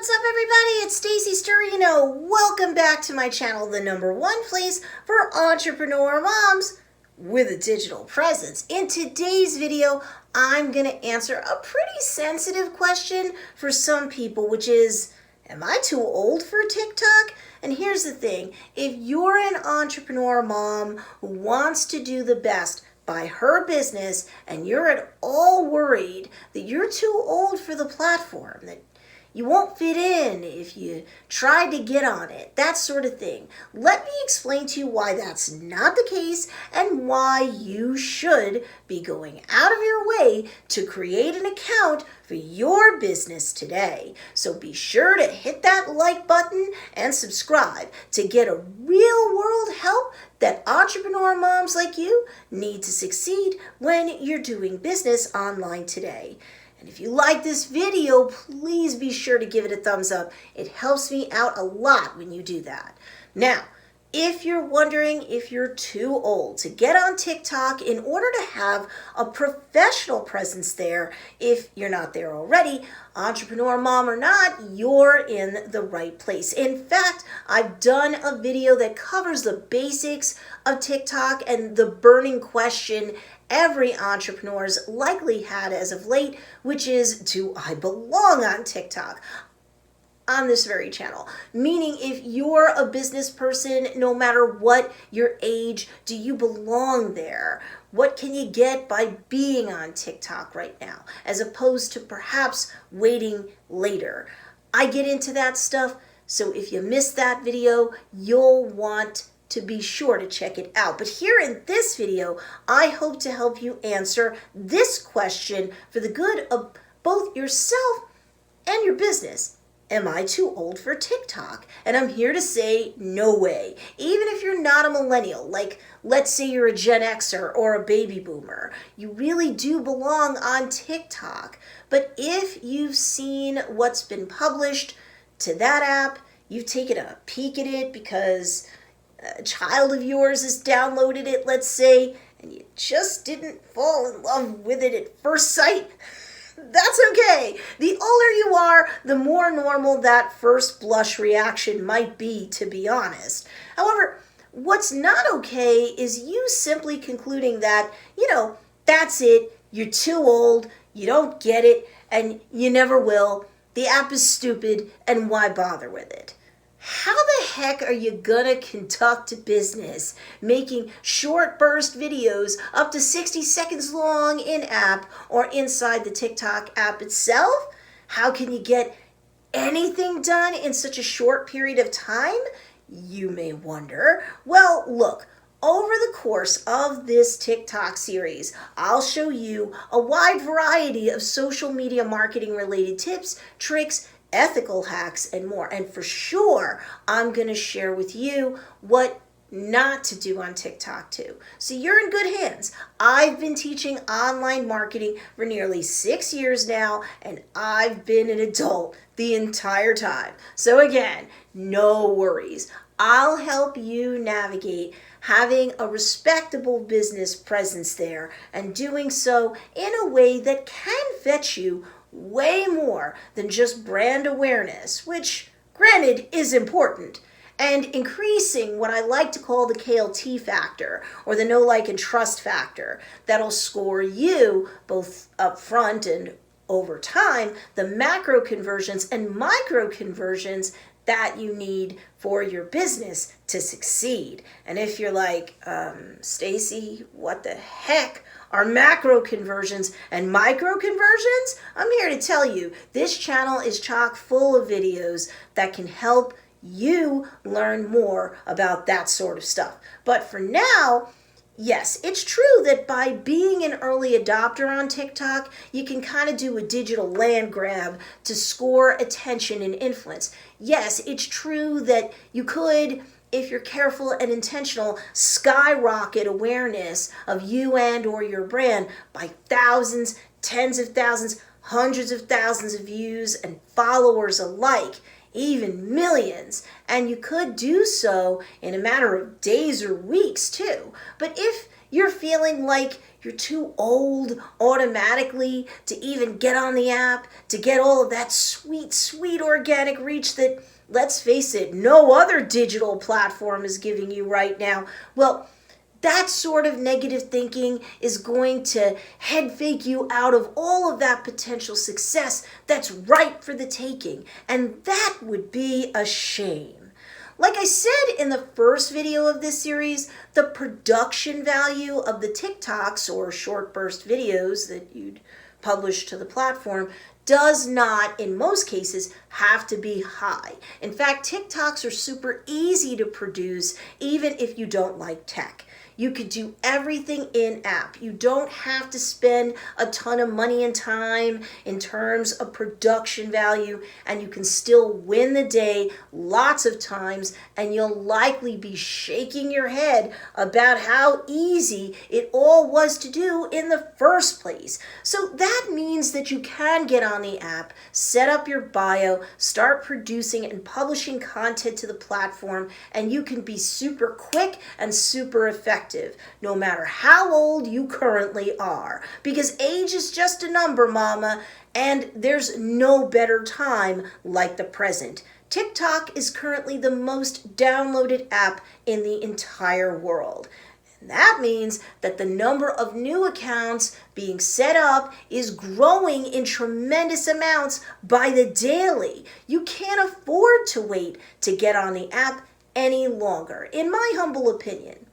What's up, everybody? It's Stacey Storino. Welcome back to my channel, the #1 place for entrepreneur moms with a digital presence. In today's video, I'm going to answer a pretty sensitive question for some people, which is, am I too old for TikTok? And here's the thing, if you're an entrepreneur mom who wants to do the best by her business and you're at all worried that you're too old for the platform, that you won't fit in if you try to get on it, that sort of thing. Let me explain to you why that's not the case and why you should be going out of your way to create an account for your business today. So be sure to hit that like button and subscribe to get a real world help that entrepreneur moms like you need to succeed when you're doing business online today. And if you like this video, please be sure to give it a thumbs up. It helps me out a lot when you do that. Now, if you're wondering if you're too old to get on TikTok in order to have a professional presence there, if you're not there already, entrepreneur mom or not, you're in the right place. In fact, I've done a video that covers the basics of TikTok and the burning question every entrepreneur's likely had as of late, which is, do I belong on TikTok? On this very channel. Meaning, if you're a business person, no matter what your age, do you belong there? What can you get by being on TikTok right now, as opposed to perhaps waiting later? I get into that stuff, so if you missed that video, you'll want to be sure to check it out. But here in this video, I hope to help you answer this question for the good of both yourself and your business. Am I too old for TikTok? And I'm here to say, no way. Even if you're not a millennial, like let's say you're a Gen Xer or a baby boomer, you really do belong on TikTok. But if you've seen what's been published to that app, you've taken a peek at it because a child of yours has downloaded it, let's say, and you just didn't fall in love with it at first sight, that's okay. The older you are, the more normal that first blush reaction might be, to be honest. However, what's not okay is you simply concluding that, that's it, you're too old, you don't get it, and you never will. The app is stupid, and why bother with it? How the heck are you gonna conduct business making short burst videos up to 60 seconds long in-app or inside the TikTok app itself? How can you get anything done in such a short period of time, you may wonder? Well, look, over the course of this TikTok series, I'll show you a wide variety of social media marketing related tips, tricks, ethical hacks, and more. And for sure, I'm going to share with you what not to do on TikTok too. So you're in good hands. I've been teaching online marketing for nearly 6 years now, and I've been an adult the entire time. So again, no worries. I'll help you navigate having a respectable business presence there and doing so in a way that can fetch you way more than just brand awareness, which granted is important, and increasing what I like to call the KLT factor, or the know, like, and trust factor, that'll score you both up front and over time the macro conversions and micro conversions that you need for your business to succeed. And if you're like, Stacey, what the heck are macro conversions and micro conversions? I'm here to tell you, this channel is chock full of videos that can help you learn more about that sort of stuff. But for now, yes, it's true that by being an early adopter on TikTok, you can kind of do a digital land grab to score attention and influence. Yes, it's true that you could, if you're careful and intentional, skyrocket awareness of you and or your brand by thousands, tens of thousands, hundreds of thousands of views and followers alike, even millions. And you could do so in a matter of days or weeks too. But if you're feeling like you're too old automatically to even get on the app, to get all of that sweet, sweet organic reach that, let's face it, no other digital platform is giving you right now. Well, that sort of negative thinking is going to head fake you out of all of that potential success that's ripe for the taking. And that would be a shame. Like I said in the first video of this series, the production value of the TikToks or short burst videos that you'd publish to the platform does not, in most cases, have to be high. In fact, TikToks are super easy to produce even if you don't like tech. You could do everything in-app. You don't have to spend a ton of money and time in terms of production value, and you can still win the day lots of times, and you'll likely be shaking your head about how easy it all was to do in the first place. So that means that you can get on the app, set up your bio, start producing and publishing content to the platform, and you can be super quick and super effective, no matter how old you currently are. Because age is just a number, mama, and there's no better time like the present. TikTok is currently the most downloaded app in the entire world. And that means that the number of new accounts being set up is growing in tremendous amounts by the daily. You can't afford to wait to get on the app any longer, in my humble opinion.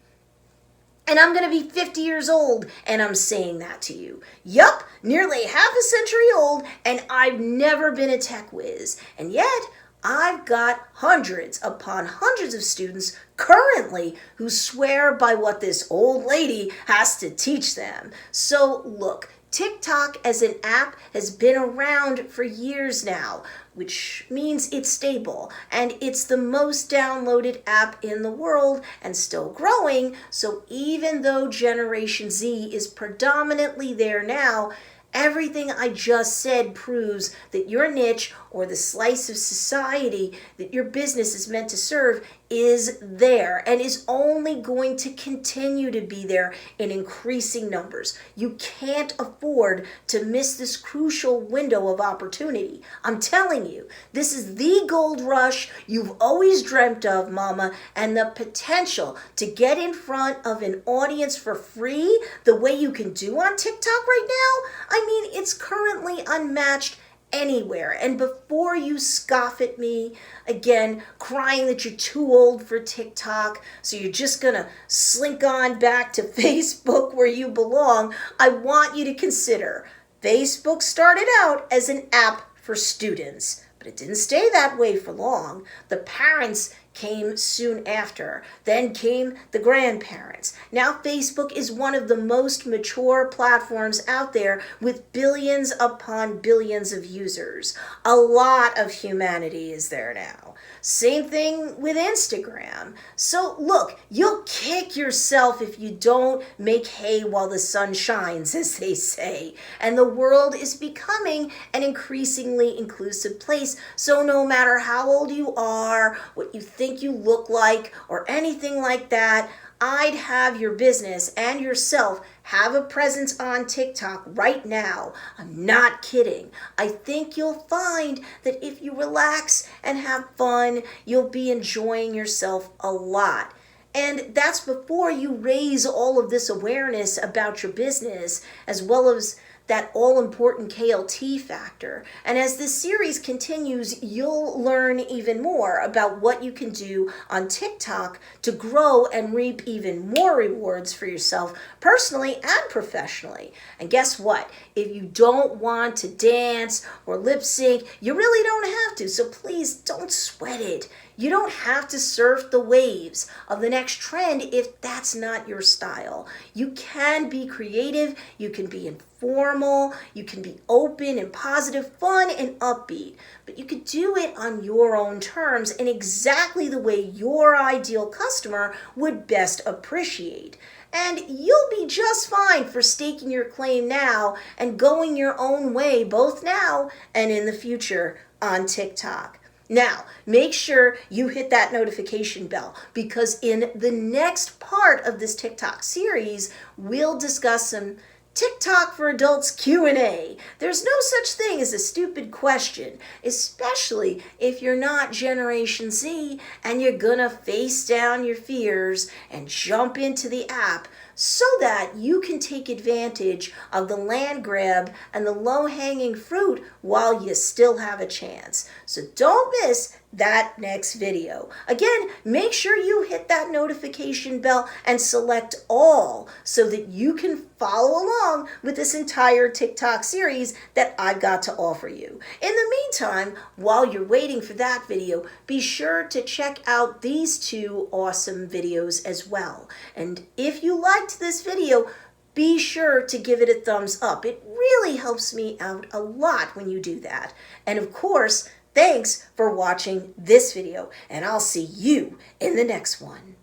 And I'm going to be 50 years old, and I'm saying that to you. Yup, nearly half a century old, and I've never been a tech whiz. And yet, I've got hundreds upon hundreds of students currently who swear by what this old lady has to teach them. So look, TikTok as an app has been around for years now, which means it's stable, and it's the most downloaded app in the world and still growing. So even though Generation Z is predominantly there now, everything I just said proves that your niche or the slice of society that your business is meant to serve is there and is only going to continue to be there in increasing numbers. You can't afford to miss this crucial window of opportunity. I'm telling you, this is the gold rush you've always dreamt of, mama, and the potential to get in front of an audience for free the way you can do on TikTok right now. I mean, it's currently unmatched anywhere. And before you scoff at me again, crying that you're too old for TikTok, so you're just gonna slink on back to Facebook where you belong, I want you to consider Facebook started out as an app for students, but it didn't stay that way for long. The parents came soon after. Then came the grandparents. Now Facebook is one of the most mature platforms out there with billions upon billions of users. A lot of humanity is there now. Same thing with Instagram. So look, you'll kick yourself if you don't make hay while the sun shines, as they say. And the world is becoming an increasingly inclusive place. So no matter how old you are, what you think you look like, or anything like that, I'd have your business and yourself have a presence on TikTok right now. I'm not kidding. I think you'll find that if you relax and have fun, you'll be enjoying yourself a lot. And that's before you raise all of this awareness about your business, as well as that all-important KLT factor. And as this series continues, you'll learn even more about what you can do on TikTok to grow and reap even more rewards for yourself personally and professionally. And guess what? If you don't want to dance or lip sync, you really don't have to. So please don't sweat it. You don't have to surf the waves of the next trend if that's not your style. You can be creative, you can be informal, you can be open and positive, fun and upbeat, but you could do it on your own terms in exactly the way your ideal customer would best appreciate. And you'll be just fine for staking your claim now and going your own way both now and in the future on TikTok. Now, make sure you hit that notification bell because in the next part of this TikTok series, we'll discuss some TikTok for Adults Q&A. There's no such thing as a stupid question, especially if you're not Generation Z and you're gonna face down your fears and jump into the app so that you can take advantage of the land grab and the low-hanging fruit while you still have a chance. So don't miss that next video. Again, make sure you hit that notification bell and select all so that you can follow along with this entire TikTok series that I've got to offer you. In the meantime, while you're waiting for that video, be sure to check out these two awesome videos as well. And if you liked this video, be sure to give it a thumbs up. It really helps me out a lot when you do that. And of course, thanks for watching this video, and I'll see you in the next one.